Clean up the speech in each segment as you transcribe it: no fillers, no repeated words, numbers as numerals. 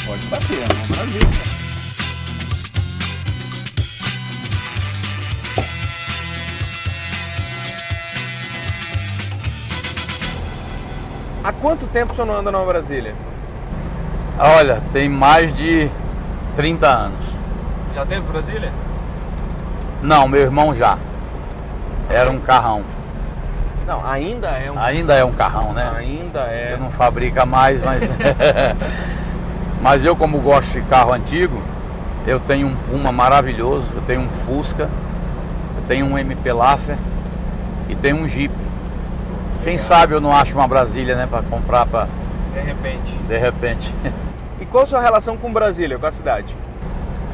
Pode bater, é um prazer. Há quanto tempo o senhor não anda Nova Brasília? Olha, tem mais de 30 anos. Já teve Brasília? Não, meu irmão já. Era um carrão. Não, ainda é um... Ainda é um carrão, né? Ainda é. Eu não fabrica mais, mas... Mas eu, como gosto de carro antigo, eu tenho um Puma maravilhoso, eu tenho um Fusca, eu tenho um MP Laffer e tenho um Jeep. Quem sabe eu não acho uma Brasília, né, para comprar para... De repente. E qual a sua relação com Brasília, com a cidade?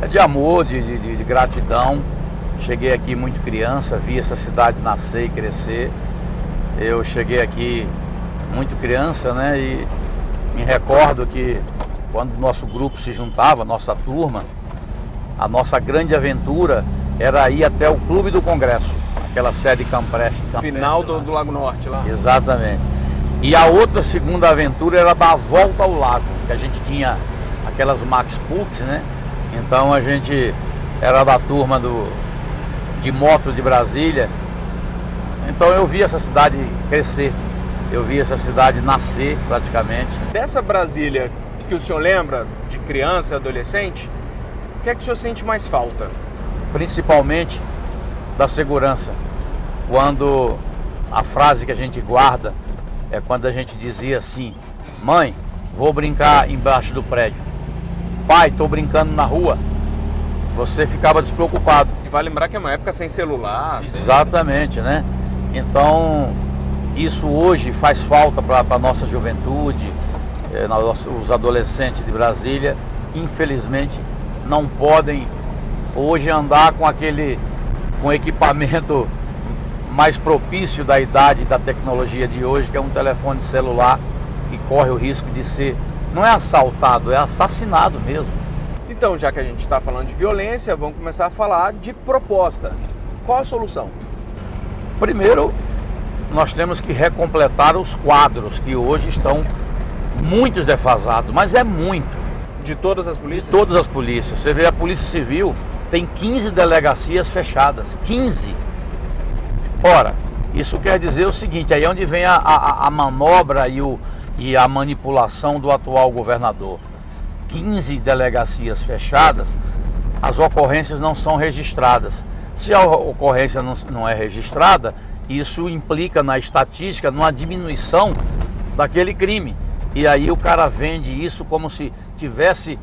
É de amor, de gratidão. Cheguei aqui muito criança, vi essa cidade nascer e crescer. Eu cheguei aqui muito criança, né, e me recordo que quando o nosso grupo se juntava, nossa turma, a nossa grande aventura era ir até o Clube do Congresso, aquela sede Campreste. Final do Lago Norte lá. Exatamente. E a outra segunda aventura era dar a volta ao lago, que a gente tinha aquelas Max Pux, né? Então a gente era da turma de moto de Brasília. Então eu vi essa cidade crescer, eu vi essa cidade nascer praticamente. Dessa Brasília que o senhor lembra, de criança, adolescente, o que é que o senhor sente mais falta? Principalmente da segurança. Quando a frase que a gente guarda é quando a gente dizia assim: mãe, vou brincar embaixo do prédio. Pai, estou brincando na rua. Você ficava despreocupado. E vai lembrar que é uma época sem celular. Exatamente, né? Então, isso hoje faz falta para a nossa juventude. Os adolescentes de Brasília, infelizmente, não podem hoje andar com equipamento mais propício da idade da tecnologia de hoje, que é um telefone celular, e corre o risco de ser, não é assaltado, é assassinado mesmo. Então, já que a gente está falando de violência, vamos começar a falar de proposta. Qual a solução? Primeiro, nós temos que recompletar os quadros que hoje estão muito defasados, mas é muito. De todas as polícias? De todas as polícias. Você vê, a Polícia Civil tem 15 delegacias fechadas. 15! Ora, isso quer dizer o seguinte, aí é onde vem a manobra e a manipulação do atual governador. 15 delegacias fechadas, as ocorrências não são registradas. Se a ocorrência não é registrada, isso implica na estatística, numa diminuição daquele crime. E aí o cara vende isso como se tivesse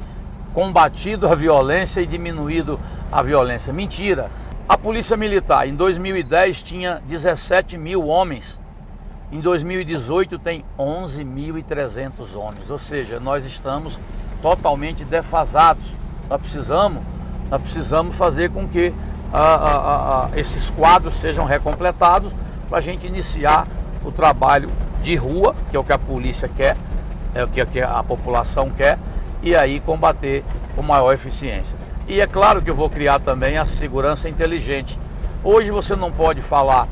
combatido a violência e diminuído a violência. Mentira! A Polícia Militar em 2010 tinha 17 mil homens, em 2018 tem 11.300 homens, ou seja, nós estamos totalmente defasados. Nós precisamos fazer com que esses quadros sejam recompletados para a gente iniciar o trabalho de rua, que é o que a polícia quer, é o que a população quer, e aí combater com maior eficiência. E é claro que eu vou criar também a segurança inteligente. Hoje você não pode falar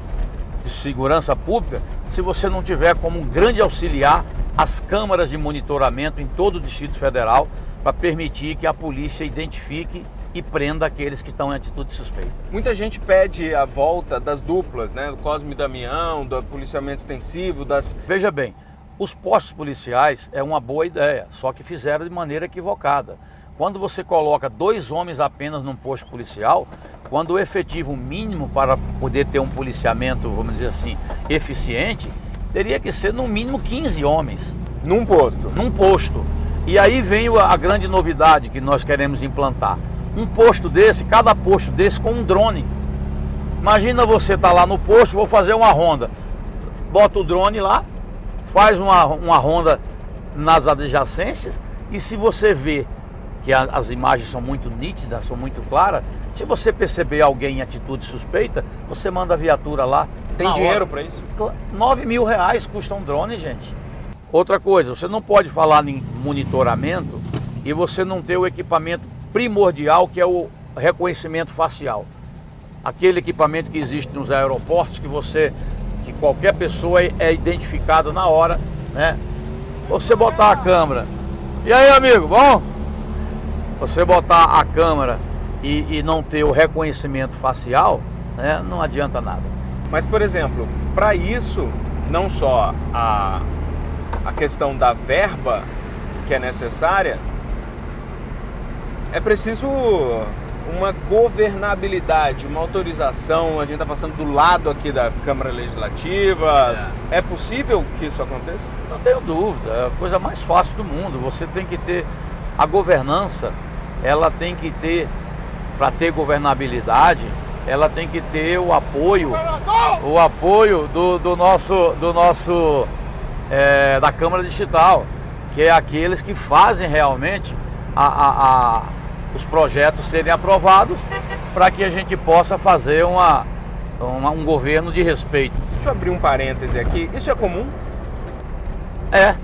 de segurança pública se você não tiver como um grande auxiliar as câmaras de monitoramento em todo o Distrito Federal para permitir que a polícia identifique e prenda aqueles que estão em atitude suspeita. Muita gente pede a volta das duplas, né? Do Cosme e Damião, do policiamento extensivo, das... Veja bem, os postos policiais é uma boa ideia, só que fizeram de maneira equivocada. Quando você coloca 2 homens apenas num posto policial, quando o efetivo mínimo para poder ter um policiamento, vamos dizer assim, eficiente, teria que ser no mínimo 15 homens. Num posto? Num posto. E aí vem a grande novidade que nós queremos implantar. Um posto desse, cada posto desse com um drone. Imagina você estar lá no posto, vou fazer uma ronda. Bota o drone lá, faz uma ronda nas adjacências, e se você vê que as imagens são muito nítidas, são muito claras, se você perceber alguém em atitude suspeita, você manda a viatura lá. Tem dinheiro para isso? 9 mil reais custa um drone, gente. Outra coisa, você não pode falar em monitoramento e você não ter o equipamento primordial, que é o reconhecimento facial. Aquele equipamento que existe nos aeroportos, que qualquer pessoa é identificada na hora né? Você botar a câmera, e aí, amigo, bom? Você botar a câmera e não ter o reconhecimento facial, né, não adianta nada. Mas, por exemplo, para isso, não só a questão da verba que é necessária, é preciso uma governabilidade, uma autorização. A gente está passando do lado aqui da Câmara Legislativa. É possível que isso aconteça? Não tenho dúvida, é a coisa mais fácil do mundo. Você tem que ter a governança, ela tem que ter, para ter governabilidade, ela tem que ter o apoio do nosso da Câmara Distrital, que é aqueles que fazem realmente os projetos serem aprovados para que a gente possa fazer um governo de respeito. Deixa eu abrir um parêntese aqui. Isso é comum? É.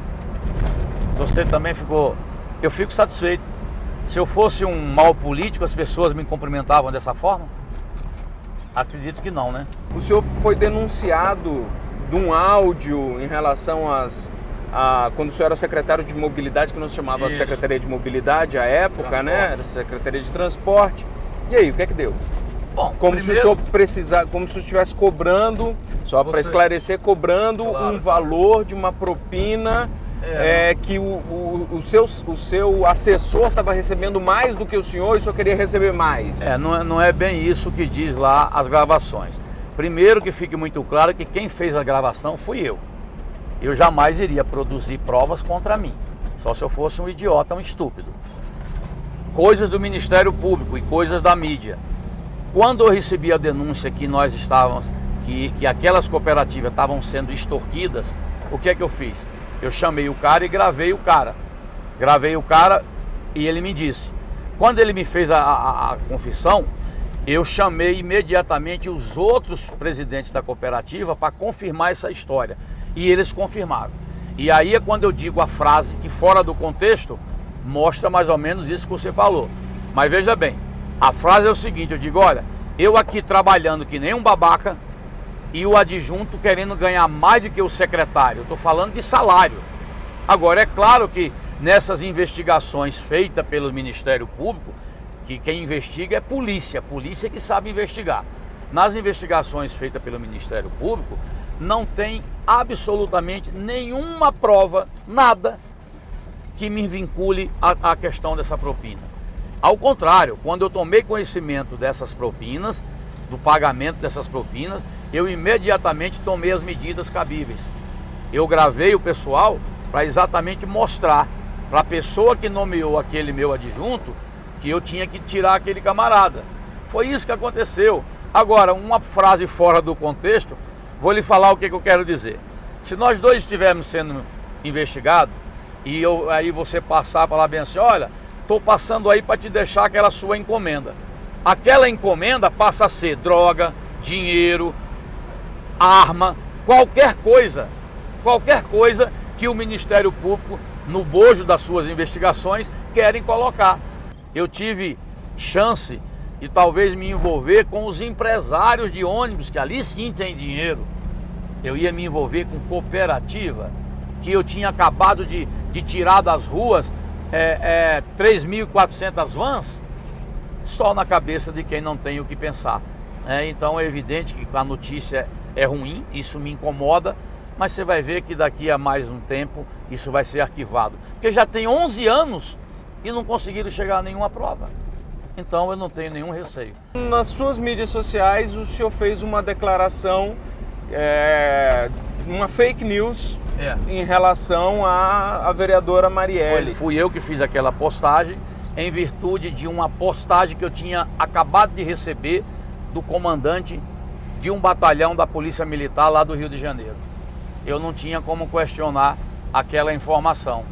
Você também ficou... Eu fico satisfeito. Se eu fosse um mau político, as pessoas me cumprimentavam dessa forma? Acredito que não, né? O senhor foi denunciado de um áudio em relação quando o senhor era secretário de mobilidade, que não se chamava Isso. Secretaria de Mobilidade à época, Transporte. né? Era Secretaria de Transporte. E aí, o que é que deu? Bom, Como primeiro, se o senhor como se o senhor estivesse cobrando, só para esclarecer, cobrando Claro. um valor de uma propina que o seu assessor estava recebendo mais do que o senhor e o senhor queria receber mais. não é bem isso que diz lá as gravações. Primeiro, que fique muito claro que quem fez a gravação fui eu. Eu jamais iria produzir provas contra mim, só se eu fosse um idiota, um estúpido. Coisas do Ministério Público e coisas da mídia. Quando eu recebi a denúncia que nós estávamos, que aquelas cooperativas estavam sendo extorquidas, o que é que eu fiz? Eu chamei o cara e gravei o cara. Gravei o cara e ele me disse. Quando ele me fez a confissão, eu chamei imediatamente os outros presidentes da cooperativa para confirmar essa história. E eles confirmaram. E aí é quando eu digo a frase que, fora do contexto, mostra mais ou menos isso que você falou. Mas veja bem, a frase é o seguinte, eu digo, olha, eu aqui trabalhando que nem um babaca e o adjunto querendo ganhar mais do que o secretário. Eu estou falando de salário. Agora, é claro que nessas investigações feitas pelo Ministério Público, que quem investiga é polícia que sabe investigar. Nas investigações feitas pelo Ministério Público, não tem absolutamente nenhuma prova, nada, que me vincule à questão dessa propina. Ao contrário, quando eu tomei conhecimento dessas propinas, do pagamento dessas propinas, eu imediatamente tomei as medidas cabíveis. Eu gravei o pessoal para exatamente mostrar para a pessoa que nomeou aquele meu adjunto que eu tinha que tirar aquele camarada. Foi isso que aconteceu. Agora, uma frase fora do contexto, vou lhe falar o que eu quero dizer. Se nós dois estivermos sendo investigados e aí você passar para lá bem assim, olha, estou passando aí para te deixar aquela sua encomenda. Aquela encomenda passa a ser droga, dinheiro, arma, qualquer coisa que o Ministério Público, no bojo das suas investigações, querem colocar. Eu tive chance de talvez me envolver com os empresários de ônibus, que ali sim tem dinheiro. Eu ia me envolver com cooperativa, que eu tinha acabado de tirar das ruas 3.400 vans, só na cabeça de quem não tem o que pensar. Então é evidente que a notícia é ruim, isso me incomoda, mas você vai ver que daqui a mais um tempo isso vai ser arquivado. Porque já tem 11 anos e não conseguiram chegar a nenhuma prova. Então eu não tenho nenhum receio. Nas suas mídias sociais, o senhor fez uma declaração, uma fake news em relação à vereadora Marielle. Fui eu que fiz aquela postagem em virtude de uma postagem que eu tinha acabado de receber do comandante de um batalhão da Polícia Militar lá do Rio de Janeiro. Eu não tinha como questionar aquela informação.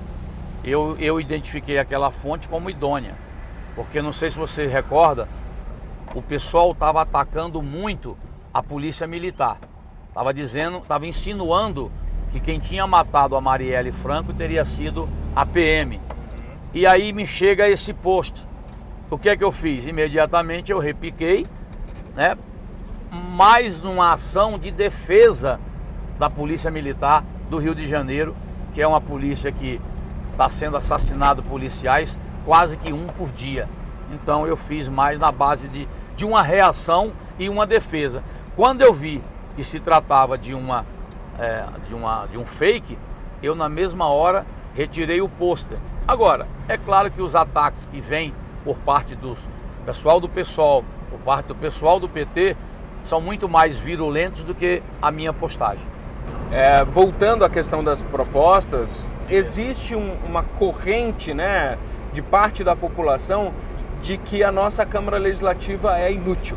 Eu identifiquei aquela fonte como idônea, porque não sei se você recorda, o pessoal estava atacando muito a Polícia Militar. Estava insinuando que quem tinha matado a Marielle Franco teria sido a PM. E aí me chega esse post. O que é que eu fiz? Imediatamente eu repiquei, né? Mais numa ação de defesa da Polícia Militar do Rio de Janeiro, que é uma polícia que está sendo assassinado policiais quase que um por dia. Então eu fiz mais na base de uma reação e uma defesa. Quando eu vi que se tratava de um fake, eu na mesma hora retirei o pôster. Agora, é claro que os ataques que vêm por parte do pessoal do PSOL, por parte do pessoal do PT, são muito mais virulentos do que a minha postagem. Voltando à questão das propostas, existe uma corrente, né, de parte da população de que a nossa Câmara Legislativa é inútil,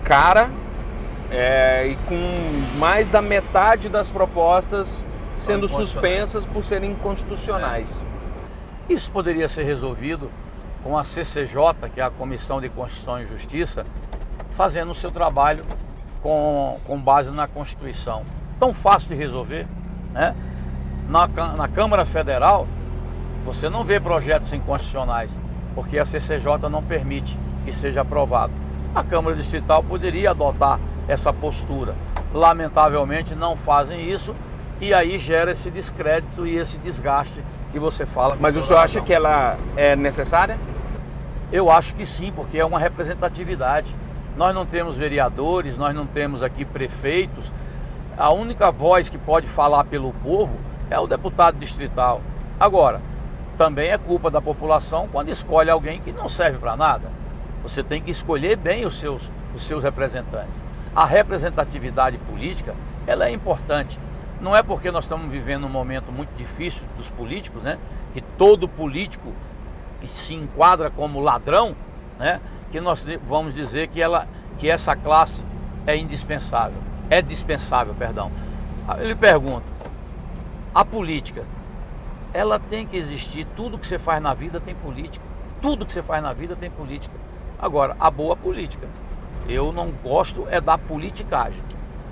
cara, e com mais da metade das propostas sendo suspensas por serem inconstitucionais. Isso poderia ser resolvido com a CCJ, que é a Comissão de Constituição e Justiça, fazendo o seu trabalho com base na Constituição. Tão fácil de resolver, né? Na Câmara Federal, você não vê projetos inconstitucionais, porque a CCJ não permite que seja aprovado. A Câmara Distrital poderia adotar essa postura. Lamentavelmente não fazem isso, e aí gera esse descrédito e esse desgaste que você fala. Mas o senhor acha que ela é necessária? Eu acho que sim, porque é uma representatividade. Nós não temos vereadores, nós não temos aqui prefeitos. A única voz que pode falar pelo povo é o deputado distrital. Agora, também é culpa da população quando escolhe alguém que não serve para nada. Você tem que escolher bem os seus representantes. A representatividade política, ela é importante. Não é porque nós estamos vivendo um momento muito difícil dos políticos, né? Que todo político se enquadra como ladrão, né? Que nós vamos dizer que essa classe é indispensável. É dispensável, perdão. Eu lhe pergunto, a política, ela tem que existir. Tudo que você faz na vida tem política. Tudo que você faz na vida tem política. Agora, a boa política. Eu não gosto é da politicagem.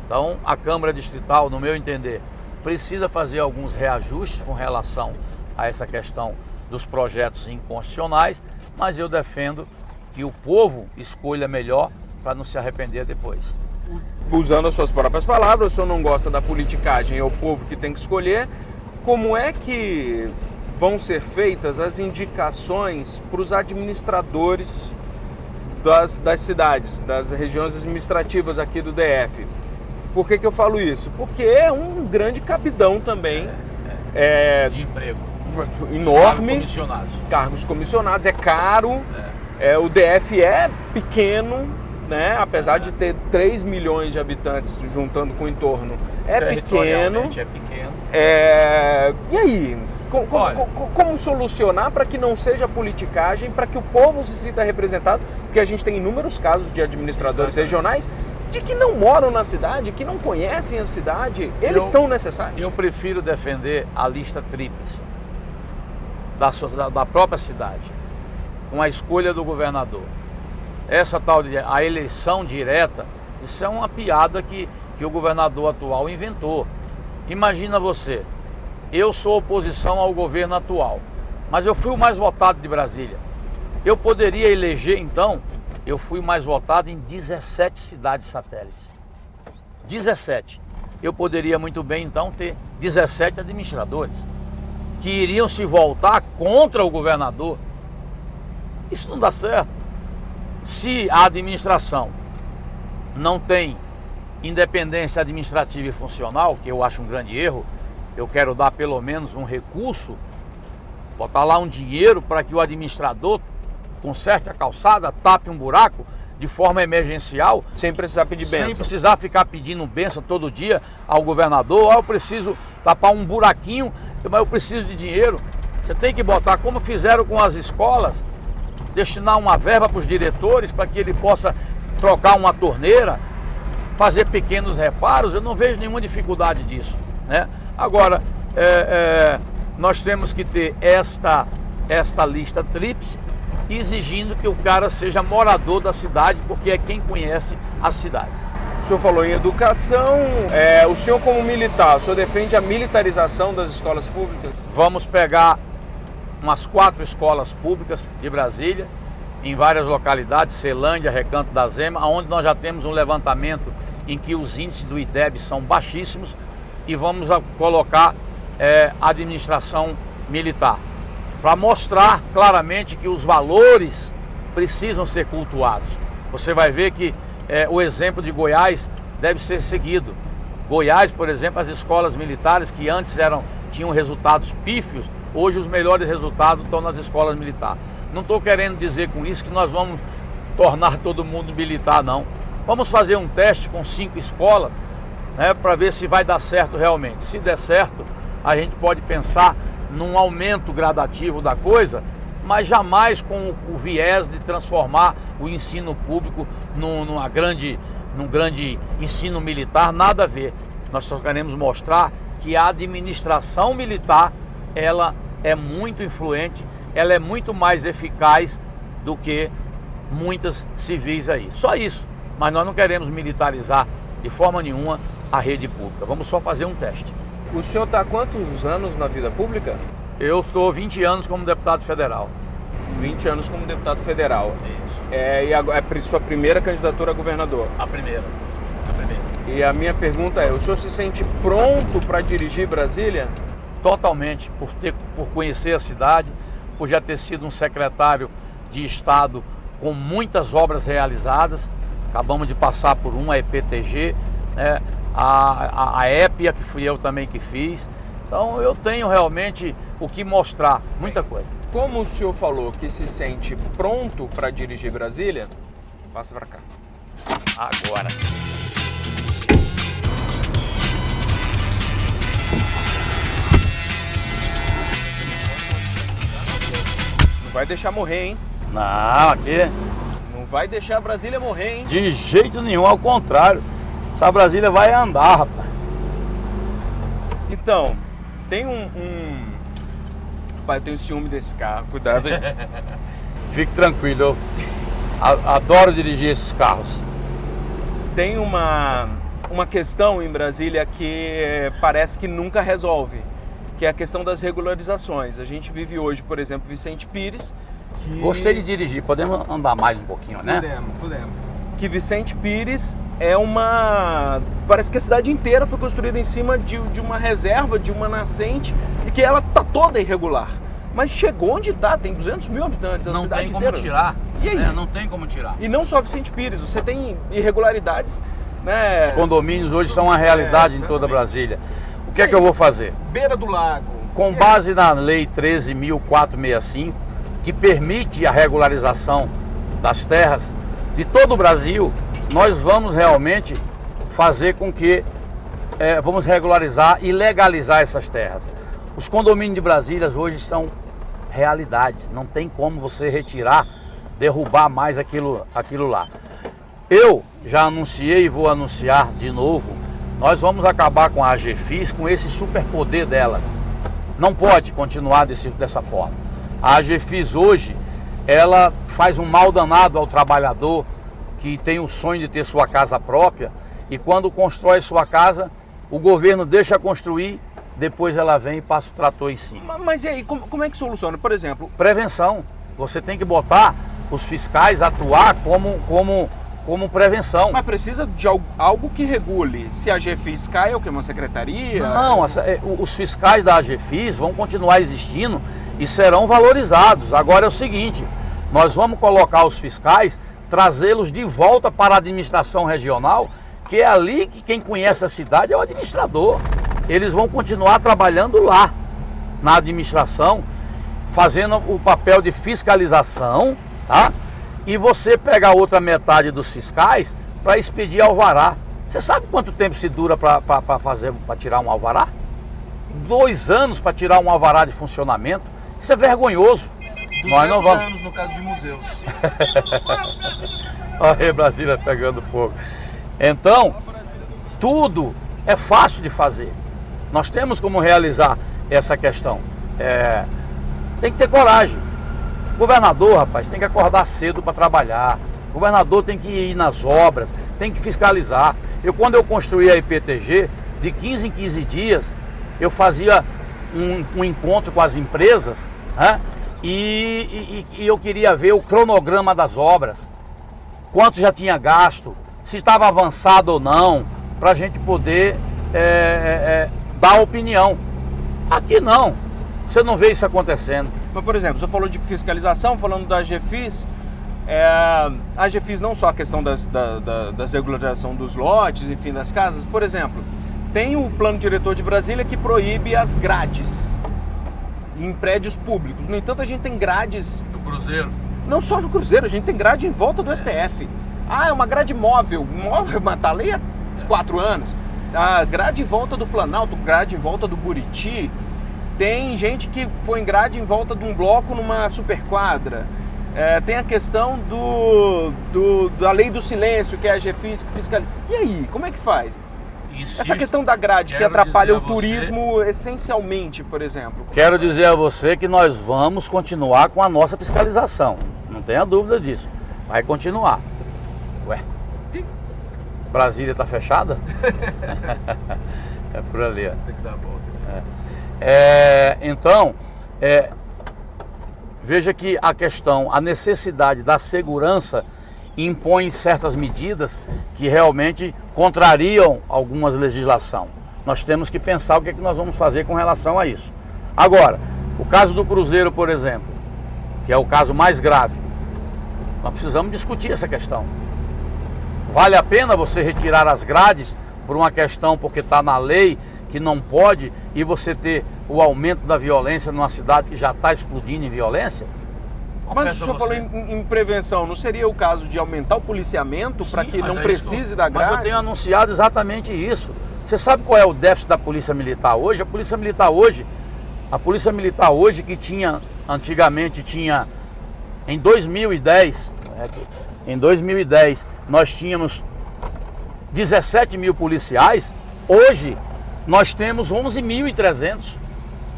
Então, a Câmara Distrital, no meu entender, precisa fazer alguns reajustes com relação a essa questão dos projetos inconstitucionais, mas eu defendo que o povo escolha melhor para não se arrepender depois. Usando as suas próprias palavras, o senhor não gosta da politicagem, é o povo que tem que escolher. Como é que vão ser feitas as indicações para os administradores das cidades, das regiões administrativas aqui do DF? Por que eu falo isso? Porque é um grande cabidão também de emprego enorme, cargos comissionados, é caro, o DF é pequeno, né? Apesar de ter 3 milhões de habitantes juntando com o entorno, é pequeno. E aí? Como solucionar para que não seja politicagem, para que o povo se sinta representado? Porque a gente tem inúmeros casos de administradores regionais de que não moram na cidade, que não conhecem a cidade, eles são necessários. Eu prefiro defender a lista tríplice da própria cidade, com a escolha do governador. Essa tal de a eleição direta, isso é uma piada que o governador atual inventou. Imagina você, eu sou oposição ao governo atual, mas eu fui o mais votado de Brasília. Eu poderia eleger, então, eu fui mais votado em 17 cidades satélites. 17. Eu poderia muito bem, então, ter 17 administradores que iriam se voltar contra o governador. Isso não dá certo. Se a administração não tem independência administrativa e funcional, que eu acho um grande erro, eu quero dar pelo menos um recurso, botar lá um dinheiro para que o administrador conserte a calçada, tape um buraco de forma emergencial. Sem precisar pedir bênção. Sem precisar ficar pedindo bênção todo dia ao governador. Eu preciso tapar um buraquinho, mas eu preciso de dinheiro. Você tem que botar, como fizeram com as escolas, destinar uma verba para os diretores para que ele possa trocar uma torneira, fazer pequenos reparos. Eu não vejo nenhuma dificuldade disso, né? Agora, nós temos que ter esta lista tríplice, exigindo que o cara seja morador da cidade, porque é quem conhece as cidades. O senhor falou em educação, o senhor como militar, o senhor defende a militarização das escolas públicas? Vamos pegar umas 4 escolas públicas de Brasília, em várias localidades, Celândia, Recanto da Zema, onde nós já temos um levantamento em que os índices do IDEB são baixíssimos, e vamos colocar administração militar, para mostrar claramente que os valores precisam ser cultuados. Você vai ver que o exemplo de Goiás deve ser seguido. Goiás, por exemplo, as escolas militares que antes tinham resultados pífios, hoje os melhores resultados estão nas escolas militares. Não estou querendo dizer com isso que nós vamos tornar todo mundo militar, não. Vamos fazer um teste com 5 escolas, né, para ver se vai dar certo realmente. Se der certo, a gente pode pensar num aumento gradativo da coisa, mas jamais com o viés de transformar o ensino público num grande ensino militar, nada a ver. Nós só queremos mostrar que a administração militar, ela é muito influente, ela é muito mais eficaz do que muitas civis aí. Só isso, mas nós não queremos militarizar de forma nenhuma a rede pública. Vamos só fazer um teste. O senhor está há quantos anos na vida pública? Eu estou 20 anos como deputado federal. 20 anos como deputado federal. Isso. E é sua primeira candidatura a governador? A primeira. E a minha pergunta é, o senhor se sente pronto para dirigir Brasília? Totalmente, por conhecer a cidade, por já ter sido um secretário de Estado com muitas obras realizadas. Acabamos de passar por uma EPTG, né? A EPIA, que fui eu também que fiz. Então eu tenho realmente o que mostrar, muita coisa. Como o senhor falou que se sente pronto para dirigir Brasília, passa para cá. Agora. Não vai deixar morrer, hein? Não, aqui... Não vai deixar a Brasília morrer, hein? De jeito nenhum, ao contrário. Essa Brasília vai andar, rapaz. Então, tem Rapaz, eu tenho ciúme desse carro, cuidado aí. Fique tranquilo, eu adoro dirigir esses carros. Tem uma questão em Brasília que parece que nunca resolve, que é a questão das regularizações. A gente vive hoje, por exemplo, Vicente Pires. Gostei de dirigir, podemos andar mais um pouquinho, né? Podemos. Que Vicente Pires parece que a cidade inteira foi construída em cima de uma reserva, de uma nascente, e que ela tá toda irregular. Mas chegou onde tá, tem 200 mil habitantes, a cidade inteira. Não tem como tirar. E aí? Não tem como tirar. E não só Vicente Pires, você tem irregularidades, né? Os condomínios hoje são uma realidade em toda Brasília. O que é que eu vou fazer? Beira do lago. Com base na Lei 13.465, que permite a regularização das terras de todo o Brasil, nós vamos realmente fazer com que vamos regularizar e legalizar essas terras. Os condomínios de Brasília hoje são realidades, não tem como você retirar, derrubar mais aquilo lá. Eu já anunciei e vou anunciar de novo, nós vamos acabar com a AGFIS, com esse superpoder dela. Não pode continuar dessa forma. A AGFIS hoje, ela faz um mal danado ao trabalhador que tem o sonho de ter sua casa própria, e quando constrói sua casa, o governo deixa construir, depois ela vem e passa o trator em cima. Mas e aí, como é que soluciona? Por exemplo... Prevenção. Você tem que botar os fiscais a atuar como prevenção. Mas precisa de algo que regule. Se a AGFIS cai, é o que? Uma secretaria? Não, os fiscais da AGFIS vão continuar existindo e serão valorizados. Agora é o seguinte, nós vamos colocar os fiscais, trazê-los de volta para a administração regional, que é ali que quem conhece a cidade é o administrador. Eles vão continuar trabalhando lá, na administração, fazendo o papel de fiscalização, tá? E você pega a outra metade dos fiscais para expedir alvará. Você sabe quanto tempo se dura para tirar um alvará? 2 anos para tirar um alvará de funcionamento. Isso é vergonhoso. 200 anos no caso de museus. Olha a Brasília pegando fogo. Então, tudo é fácil de fazer. Nós temos como realizar essa questão. Tem que ter coragem. O governador, rapaz, tem que acordar cedo para trabalhar. O governador tem que ir nas obras, tem que fiscalizar. Quando eu construí a IPTG, de 15 em 15 dias, eu fazia um encontro com as empresas, né? E eu queria ver o cronograma das obras, quanto já tinha gasto, se estava avançado ou não, para a gente poder dar opinião. Aqui não. Você não vê isso acontecendo. Mas, por exemplo, você falou de fiscalização, falando da GFIS. A GFIS não só a questão das regularização dos lotes, enfim, das casas. Por exemplo, tem o plano diretor de Brasília que proíbe as grades em prédios públicos. No entanto, a gente tem grades... Do Cruzeiro. Não só no Cruzeiro, a gente tem grade em volta do STF. É uma grade móvel. Móvel, mas tá ali há 4 anos. A grade em volta do Planalto, grade em volta do Buriti. Tem gente que põe grade em volta de um bloco numa superquadra. Tem a questão da lei do silêncio, que é a GFIS que fiscaliza. E aí, como é que faz? Essa questão da grade que atrapalha o turismo essencialmente, por exemplo. Quero dizer a você que nós vamos continuar com a nossa fiscalização. Não tenha dúvida disso. Vai continuar. Ué, Brasília está fechada? É por ali, ó. Tem que dar a volta. Então, veja que a necessidade da segurança impõe certas medidas que realmente contrariam algumas legislações. Nós temos que pensar o que é que nós vamos fazer com relação a isso. Agora, o caso do Cruzeiro, por exemplo, que é o caso mais grave, nós precisamos discutir essa questão. Vale a pena você retirar as grades por uma questão porque está na lei que não pode e você ter o aumento da violência numa cidade que já está explodindo em violência? Mas o senhor falou em prevenção, não seria o caso de aumentar o policiamento para que não precise da grade? Mas eu tenho anunciado exatamente isso. Você sabe qual é o déficit da Polícia Militar hoje? A Polícia Militar hoje que tinha, antigamente tinha, em 2010, nós tínhamos 17 mil policiais, hoje nós temos 11.300.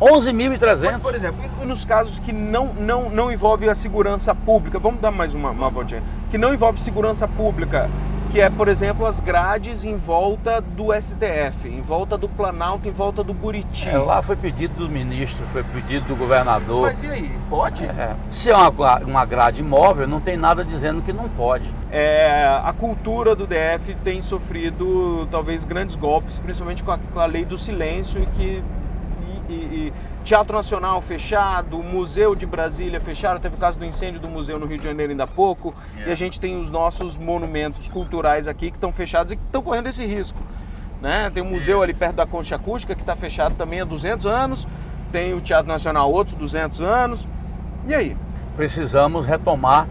11.300. Mas, por exemplo, nos casos que não envolve a segurança pública, vamos dar mais uma voltinha, que não envolve segurança pública, que é, por exemplo, as grades em volta do STF, em volta do Planalto, em volta do Buriti. Lá foi pedido do ministro, foi pedido do governador. Mas e aí, pode? Se é uma grade imóvel, não tem nada dizendo que não pode. A cultura do DF tem sofrido, talvez, grandes golpes, principalmente com a lei do silêncio e Teatro Nacional fechado, Museu de Brasília fechado, teve o caso do incêndio do museu no Rio de Janeiro ainda há pouco, e a gente tem os nossos monumentos culturais aqui que estão fechados e que estão correndo esse risco, né? Tem um museu ali perto da Concha Acústica que está fechado também há 200 anos, tem o Teatro Nacional outros 200 anos, e aí? Precisamos retomar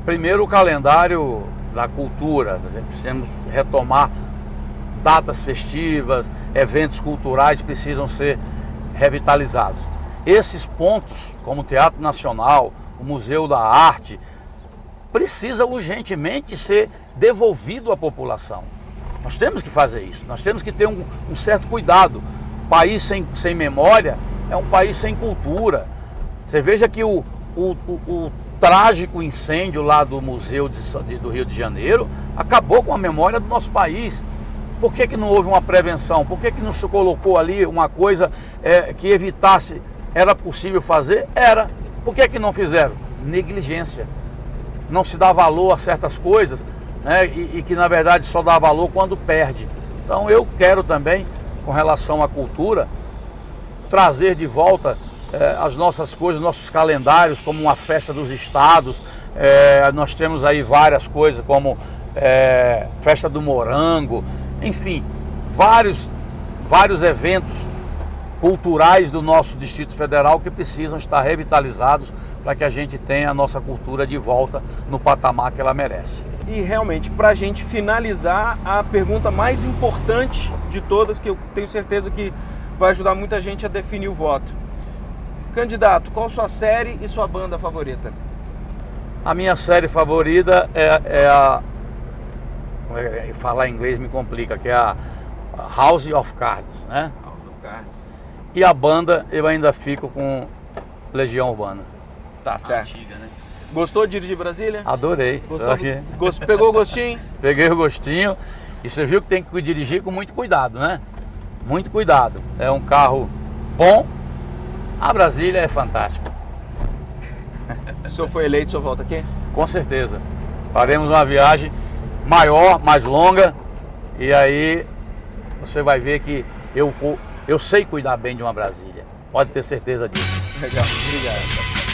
primeiro o calendário da cultura, precisamos retomar datas festivas, eventos culturais precisam ser revitalizados. Esses pontos, como o Teatro Nacional, o Museu da Arte, precisa urgentemente ser devolvido à população. Nós temos que fazer isso, nós temos que ter um certo cuidado. País sem memória é um país sem cultura. Você veja que o trágico incêndio lá do Museu do Rio de Janeiro acabou com a memória do nosso país. Por que não houve uma prevenção? Por que não se colocou ali uma coisa que evitasse? Era possível fazer? Era. Por que não fizeram? Negligência. Não se dá valor a certas coisas, né? E que na verdade só dá valor quando perde. Então eu quero também, com relação à cultura, trazer de volta as nossas coisas, nossos calendários, como uma festa dos estados. Nós temos aí várias coisas, como festa do morango. Enfim, vários eventos culturais do nosso Distrito Federal que precisam estar revitalizados para que a gente tenha a nossa cultura de volta no patamar que ela merece. E realmente, para a gente finalizar, a pergunta mais importante de todas, que eu tenho certeza que vai ajudar muita gente a definir o voto. Candidato, qual sua série e sua banda favorita? A minha série favorita é a... Falar em inglês me complica, que é a House of Cards, né? House of Cards. E a banda eu ainda fico com Legião Urbana. Tá certo. Antiga, né? Gostou de dirigir Brasília? Adorei. Pegou o gostinho? Peguei o gostinho. E você viu que tem que dirigir com muito cuidado, né? Muito cuidado. É um carro bom. A Brasília é fantástica. Se o senhor for eleito, o senhor volta aqui? Com certeza. Faremos uma viagem maior, mais longa, e aí você vai ver que eu sei cuidar bem de uma Brasília. Pode ter certeza disso. Legal, obrigado.